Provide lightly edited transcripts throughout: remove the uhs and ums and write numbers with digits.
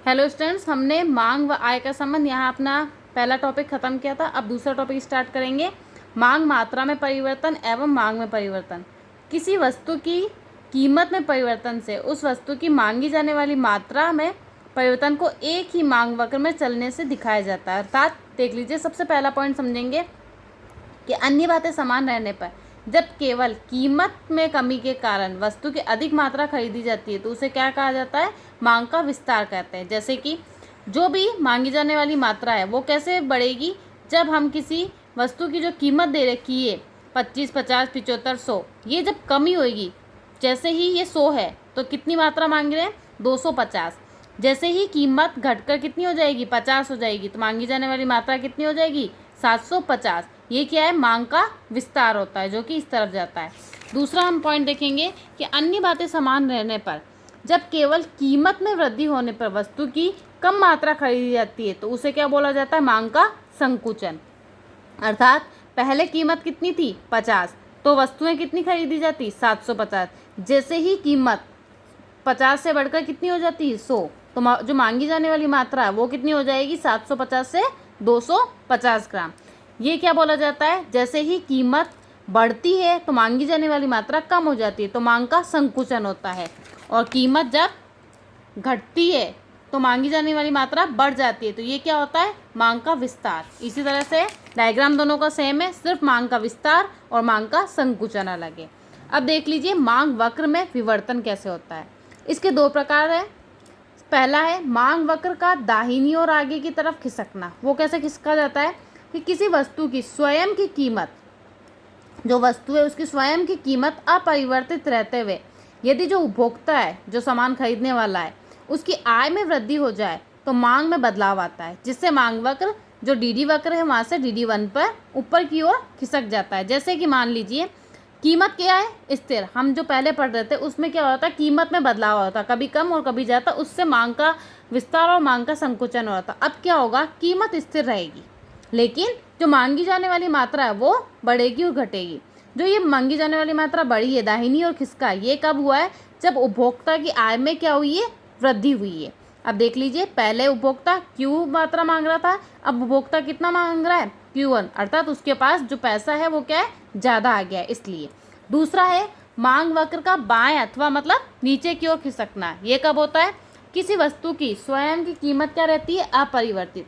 Hello students, हमने मांग व आय का संबंध यहाँ अपना पहला टॉपिक खत्म किया था। अब दूसरा टॉपिक स्टार्ट करेंगे। मांग मात्रा में परिवर्तन एवं मांग में परिवर्तन। किसी वस्तु की कीमत में परिवर्तन से उस वस्तु की मांगी जाने वाली मात्रा में परिवर्तन को एक ही मांग वक्र में चलने से दिखाया जाता है। अर्थात देख लीजिए, सबसे पहला पॉइंट समझेंगे कि अन्य बातें समान रहने पर जब केवल कीमत में कमी के कारण वस्तु की अधिक मात्रा खरीदी जाती है तो उसे क्या कहा जाता है? मांग का विस्तार कहते हैं। जैसे कि जो भी मांगी जाने वाली मात्रा है वो कैसे बढ़ेगी? जब हम किसी वस्तु की जो कीमत दे रखी है 25, 50, 75, 100, ये जब कमी होगी, जैसे ही ये 100 है तो कितनी मात्रा मांग रहे हैं? 250। जैसे ही कीमत घटकर कितनी हो जाएगी? 50 हो जाएगी, तो मांगी जाने वाली मात्रा कितनी हो जाएगी? 750। ये क्या है? मांग का विस्तार होता है जो कि इस तरफ जाता है। दूसरा हम पॉइंट देखेंगे कि अन्य बातें समान रहने पर जब केवल कीमत में वृद्धि होने पर वस्तु की कम मात्रा खरीदी जाती है तो उसे क्या बोला जाता है? मांग का संकुचन। अर्थात पहले कीमत कितनी थी? 50, तो वस्तुएं कितनी खरीदी जाती? 750। जैसे ही कीमत 50 से बढ़कर कितनी हो जाती है? 100, तो जो मांगी जाने वाली मात्रा है वो कितनी हो जाएगी? 750 से 250 ग्राम। ये क्या बोला जाता है? जैसे ही कीमत बढ़ती है तो मांगी जाने वाली मात्रा कम हो जाती है, तो मांग का संकुचन होता है। और कीमत जब घटती है तो मांगी जाने वाली मात्रा बढ़ जाती है, तो ये क्या होता है? मांग का विस्तार। इसी तरह से डायग्राम दोनों का सेम है, सिर्फ मांग का विस्तार और मांग का संकुचन अलग है। अब देख लीजिए मांग वक्र में विवर्तन कैसे होता है। इसके दो प्रकार है। पहला है मांग वक्र का दाहिनी और आगे की तरफ खिसकना। वो कैसे खिसका जाता है कि किसी वस्तु की स्वयं की कीमत, जो वस्तु है उसकी स्वयं की कीमत अपरिवर्तित रहते हुए यदि जो उपभोक्ता है, जो सामान खरीदने वाला है, उसकी आय में वृद्धि हो जाए तो मांग में बदलाव आता है, जिससे मांग वक्र जो डीडी वक्र है वहाँ से DD1 पर ऊपर की ओर खिसक जाता है। जैसे कि मान लीजिए कीमत क्या है? स्थिर। हम जो पहले पढ़ रहे थे उसमें क्या होता है? कीमत में बदलाव होता, कभी कम और कभी ज़्यादा, उससे मांग का विस्तार और मांग का संकुचन होता। अब क्या होगा? कीमत स्थिर रहेगी लेकिन जो मांगी जाने वाली मात्रा है वो बढ़ेगी और घटेगी। जो ये मांगी जाने वाली मात्रा बढ़ी है, दाहिनी और खिसका, ये कब हुआ है? जब उपभोक्ता की आय में क्या हुई है? वृद्धि हुई है। अब देख लीजिए, पहले उपभोक्ता Q मात्रा मांग रहा था, अब उपभोक्ता कितना मांग रहा है? Q1, अर्थात उसके पास जो पैसा है वो क्या है? ज़्यादा आ गया है, इसलिए। दूसरा है मांग वक्र का बाएं अथवा मतलब नीचे की ओर खिसकना। ये कब होता है? किसी वस्तु की स्वयं की कीमत क्या रहती है? अपरिवर्तित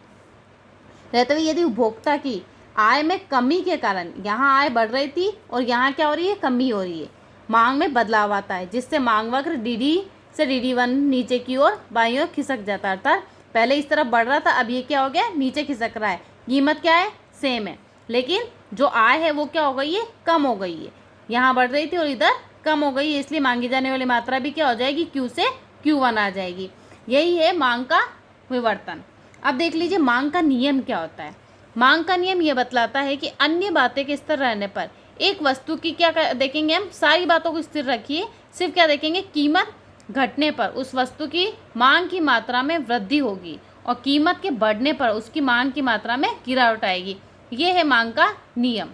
रहते हुए यदि उपभोक्ता की आय में कमी के कारण, यहाँ आय बढ़ रही थी और यहाँ क्या हो रही है? कमी हो रही है, मांग में बदलाव आता है, जिससे मांग वक्र DD से DD1 नीचे की ओर बाईं ओर खिसक जाता है। अर्थात पहले इस तरफ बढ़ रहा था, अब ये क्या हो गया? नीचे खिसक रहा है। कीमत क्या है? सेम है, लेकिन जो आय है वो क्या हो गई है? कम हो गई है। यहाँ बढ़ रही थी और इधर कम हो गई है, इसलिए मांगी जाने वाली मात्रा भी क्या हो जाएगी? Q से Q1 आ जाएगी। यही है मांग का विवर्तन। अब देख लीजिए मांग का नियम क्या होता है। मांग का नियम ये बतलाता है कि अन्य बातें के स्थिर रहने पर एक वस्तु की क्या देखेंगे हम? सारी बातों को स्थिर रखिए, सिर्फ क्या देखेंगे? कीमत घटने पर उस वस्तु की मांग की मात्रा में वृद्धि होगी और कीमत के बढ़ने पर उसकी मांग की मात्रा में गिरावट आएगी। ये है मांग का नियम,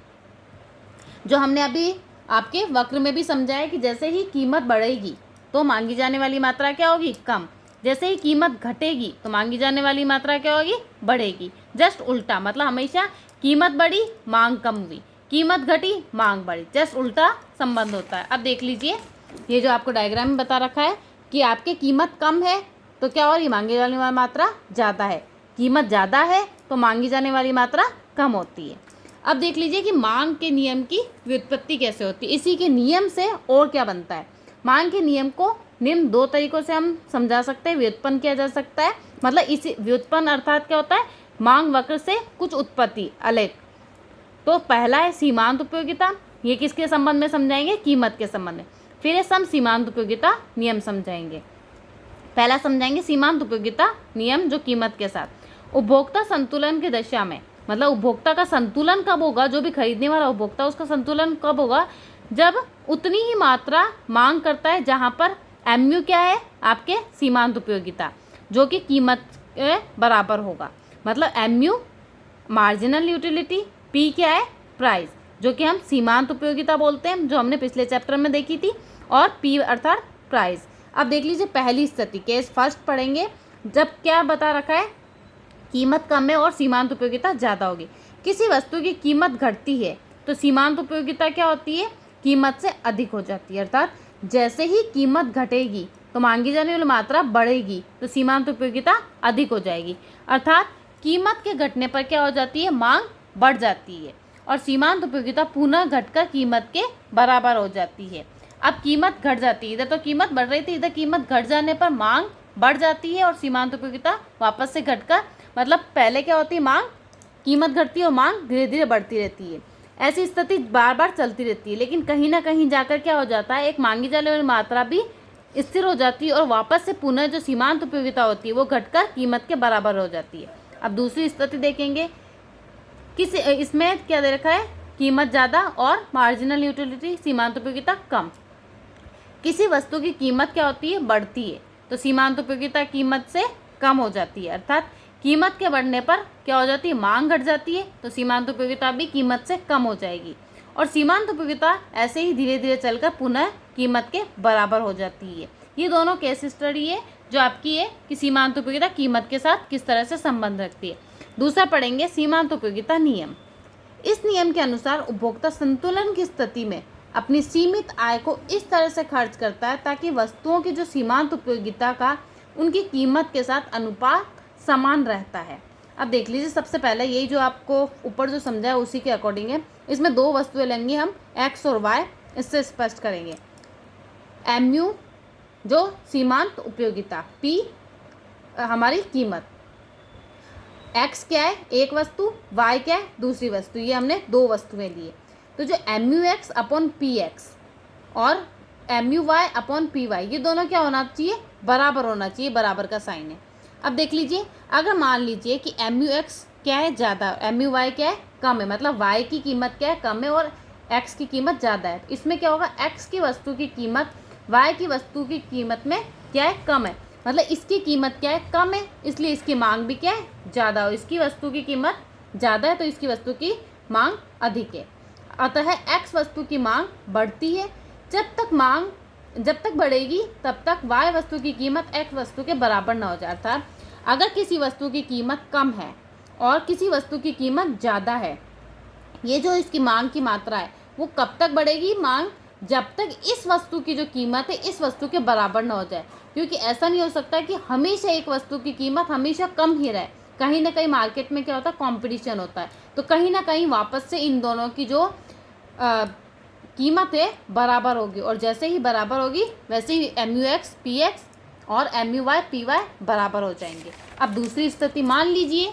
जो हमने अभी आपके वक्र में भी समझाया कि जैसे ही कीमत बढ़ेगी तो मांगी जाने वाली मात्रा क्या होगी? कम। जैसे ही कीमत घटेगी तो मांगी जाने वाली मात्रा क्या होगी? बढ़ेगी। जस्ट उल्टा, मतलब हमेशा कीमत बढ़ी मांग कम हुई, कीमत घटी मांग बढ़ी, जस्ट उल्टा संबंध होता है। अब देख लीजिए, ये जो आपको डायग्राम में बता रखा है कि आपके कीमत कम है तो क्या हो रही? मांगी जाने वाली मात्रा ज़्यादा है। कीमत ज़्यादा है तो मांगी जाने वाली मात्रा कम होती है। अब देख लीजिए कि मांग के नियम की व्युत्पत्ति कैसे होती है। इसी के नियम से और क्या बनता है? मांग के नियम को निम्न दो तरीकों से हम समझा सकते हैं, व्युत्पन्न किया जा सकता है। मतलब इसी व्युत्पन्न अर्थात क्या होता है? मांग वक्र से कुछ उत्पत्ति अलग। तो पहला है सीमांत उपयोगिता। ये किसके संबंध में समझाएंगे? कीमत के संबंध में। फिर है सम सीमांत उपयोगिता नियम समझाएंगे। पहला समझाएंगे सीमांत उपयोगिता नियम, जो कीमत के साथ उपभोक्ता संतुलन की दशा में, मतलब उपभोक्ता का संतुलन कब होगा? जो भी खरीदने वाला उपभोक्ता, उसका संतुलन कब होगा? जब उतनी ही मात्रा मांग करता है जहाँ पर MU क्या है? आपके सीमांत उपयोगिता, जो कि कीमत के बराबर होगा। मतलब MU मार्जिनल यूटिलिटी, P क्या है? प्राइस, जो कि हम सीमांत उपयोगिता बोलते हैं, जो हमने पिछले चैप्टर में देखी थी, और P अर्थात प्राइस। अब देख लीजिए पहली स्थिति, केस फर्स्ट पढ़ेंगे। जब क्या बता रखा है, कीमत कम है और सीमांत उपयोगिता ज़्यादा होगी। किसी वस्तु की कीमत घटती है तो सीमांत उपयोगिता क्या होती है, कीमत से अधिक हो जाती है। अर्थात जैसे ही कीमत घटेगी तो मांगी जाने वाली मात्रा बढ़ेगी तो सीमांत उपयोगिता अधिक हो जाएगी। अर्थात कीमत के घटने पर क्या हो जाती है, मांग बढ़ जाती है और सीमांत उपयोगिता पुनः घटकर कीमत के बराबर हो जाती है। अब कीमत घट जाती है, इधर तो कीमत बढ़ रही थी, इधर कीमत घट जाने पर मांग बढ़ जाती है और सीमांत उपयोगिता वापस से घटकर, मतलब पहले क्या होती है, मांग, कीमत घटती है और मांग धीरे धीरे बढ़ती रहती है। ऐसी स्थिति बार बार चलती रहती है, लेकिन कहीं ना कहीं जाकर क्या हो जाता है, एक मांगी जाने वाली मात्रा भी स्थिर हो जाती है और वापस से पुनः जो सीमांत उपयोगिता होती है वो घटकर कीमत के बराबर हो जाती है। अब दूसरी स्थिति देखेंगे, किस इसमें क्या दे रखा है, कीमत ज़्यादा और मार्जिनल यूटिलिटी, सीमांत उपयोगिता कम। किसी वस्तु की कीमत क्या होती है, बढ़ती है तो सीमांत उपयोगिता कीमत से कम हो जाती है। अर्थात कीमत के बढ़ने पर क्या हो जाती है, मांग घट जाती है तो सीमांत उपयोगिता भी कीमत से कम हो जाएगी और सीमांत उपयोगिता ऐसे ही धीरे धीरे चलकर पुनः कीमत के बराबर हो जाती है। ये दोनों केस स्टडी है जो आपकी है कि सीमांत उपयोगिता कीमत के साथ किस तरह से संबंध रखती है। दूसरा पढ़ेंगे सीमांत उपयोगिता नियम। इस नियम के अनुसार उपभोक्ता संतुलन की स्थिति में अपनी सीमित आय को इस तरह से खर्च करता है ताकि वस्तुओं की जो सीमांत उपयोगिता का उनकी कीमत के साथ अनुपात समान रहता है। अब देख लीजिए, सबसे पहले यही जो आपको ऊपर जो समझा है उसी के अकॉर्डिंग है। इसमें दो वस्तुएं लेंगे हम, एक्स और वाई, इससे स्पष्ट करेंगे। MU जो सीमांत उपयोगिता, P हमारी कीमत, X क्या है, एक वस्तु, Y क्या है, दूसरी वस्तु। ये हमने दो वस्तुएं लिए, तो जो MUX अपॉन PX और MUY अपॉन PY ये दोनों क्या होना चाहिए, बराबर होना चाहिए, बराबर का साइन है। अब देख लीजिए, अगर मान लीजिए कि MUX क्या है, ज़्यादा, MUY क्या है, कम है, मतलब Y की कीमत क्या है, कम है और X की कीमत ज़्यादा है। इसमें क्या होगा, X की वस्तु की कीमत Y की वस्तु की कीमत में क्या है, कम है, मतलब इसकी कीमत क्या है, कम है, इसलिए इसकी मांग भी क्या है, ज़्यादा हो। इसकी वस्तु की कीमत ज़्यादा है तो इसकी वस्तु की मांग अधिक है। अतः X वस्तु की मांग बढ़ती है। जब तक बढ़ेगी तब तक Y वस्तु की कीमत X वस्तु के बराबर ना हो जाए। अर्थात अगर किसी वस्तु की कीमत कम है और किसी वस्तु की कीमत ज़्यादा है, ये जो इसकी मांग की मात्रा है वो कब तक बढ़ेगी, मांग, जब तक इस वस्तु की जो कीमत है इस वस्तु के बराबर ना हो जाए। क्योंकि ऐसा नहीं हो सकता कि हमेशा एक वस्तु की कीमत हमेशा कम ही रहे। कहीं ना कहीं मार्केट में क्या होता है, कंपटीशन होता है, तो कहीं ना कहीं वापस से इन दोनों की जो कीमत है बराबर होगी और जैसे ही बराबर होगी वैसे ही MUX PX और MUY PY बराबर हो जाएंगे। अब दूसरी स्थिति मान लीजिए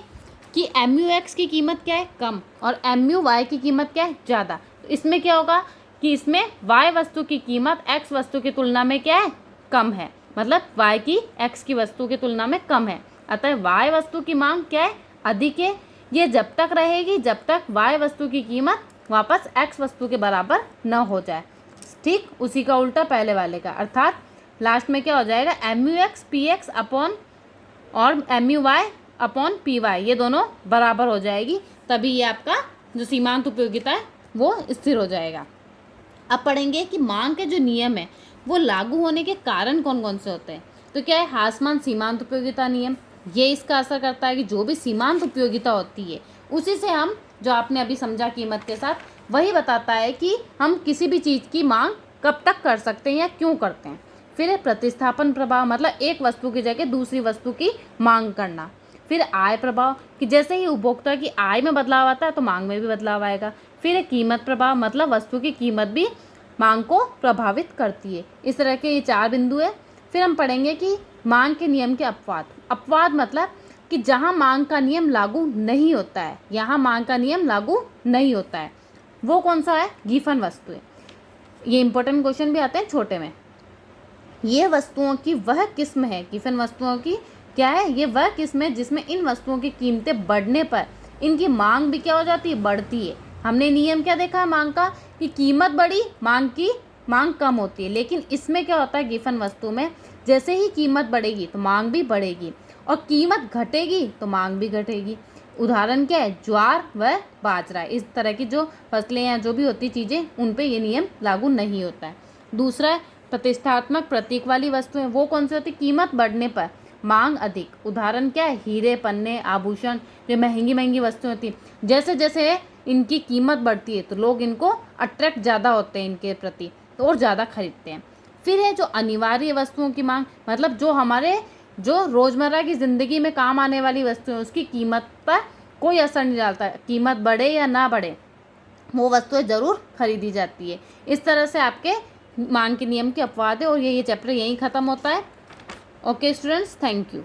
कि MUX की कीमत क्या है, कम, और MUY की कीमत क्या है, ज़्यादा। तो इसमें क्या होगा कि इसमें Y वस्तु की कीमत X वस्तु की तुलना में क्या है, कम है, मतलब Y की X की वस्तु की तुलना में कम है। अतः Y वस्तु की मांग क्या है, अधिक है। ये जब तक रहेगी जब तक Y वस्तु की कीमत वापस X वस्तु के बराबर न हो जाए। ठीक उसी का उल्टा पहले वाले का। अर्थात लास्ट में क्या हो जाएगा, MUX PX अपॉन और MUY अपॉन PY ये दोनों बराबर हो जाएगी, तभी ये आपका जो सीमांत उपयोगिता है वो स्थिर हो जाएगा। अब पढ़ेंगे कि मांग के जो नियम है वो लागू होने के कारण कौन कौन से होते हैं। तो क्या है, हासमान सीमांत उपयोगिता नियम, ये इसका असर करता है कि जो भी सीमांत उपयोगिता होती है उसी से हम, जो आपने अभी समझा कीमत के साथ, वही बताता है कि हम किसी भी चीज़ की मांग कब तक कर सकते हैं या क्यों करते हैं। फिर है प्रतिस्थापन प्रभाव, मतलब एक वस्तु की जगह दूसरी वस्तु की मांग करना। फिर आय प्रभाव कि जैसे ही उपभोक्ता की आय में बदलाव आता है तो मांग में भी बदलाव आएगा। फिर है कीमत प्रभाव, मतलब वस्तु की कीमत भी मांग को प्रभावित करती है। इस तरह के ये 4 बिंदु है। फिर हम पढ़ेंगे कि मांग के नियम के अपवाद। अपवाद मतलब कि जहाँ मांग का नियम लागू नहीं होता है, यहाँ मांग का नियम लागू नहीं होता है, वो कौन सा है, गिफन वस्तुएं। ये इंपॉर्टेंट क्वेश्चन भी आते हैं छोटे में। ये वस्तुओं की वह किस्म है, गिफन वस्तुओं की क्या है, ये वह किस्म है जिसमें इन वस्तुओं की कीमतें बढ़ने पर इनकी मांग भी क्या हो जाती है, बढ़ती है। हमने नियम क्या देखा है मांग का, कि कीमत बढ़ी मांग कम होती है, लेकिन इसमें क्या होता है, गिफन वस्तु में जैसे ही कीमत बढ़ेगी तो मांग भी बढ़ेगी और कीमत घटेगी तो मांग भी घटेगी। उदाहरण क्या है, ज्वार व बाजरा, इस तरह की जो फसलें या जो भी होती चीज़ें उन पे ये नियम लागू नहीं होता है। दूसरा है प्रतिष्ठात्मक प्रतीक वाली वस्तुएं, वो कौन सी होती, कीमत बढ़ने पर मांग अधिक। उदाहरण क्या है? हीरे, पन्ने, आभूषण, जो महंगी महंगी वस्तुएं होती हैं, जैसे जैसे इनकी कीमत बढ़ती है तो लोग इनको अट्रैक्ट ज़्यादा होते हैं इनके प्रति, तो और ज़्यादा खरीदते हैं। फिर है जो अनिवार्य वस्तुओं की मांग, मतलब जो हमारे जो रोज़मर्रा की ज़िंदगी में काम आने वाली वस्तुएं, उसकी कीमत पर कोई असर नहीं डालता, कीमत बढ़े या ना बढ़े वो वस्तुएं ज़रूर खरीदी जाती है। इस तरह से आपके मांग के नियम के अपवाद है, और ये चैप्टर यहीं ख़त्म होता है। Okay students, thank you.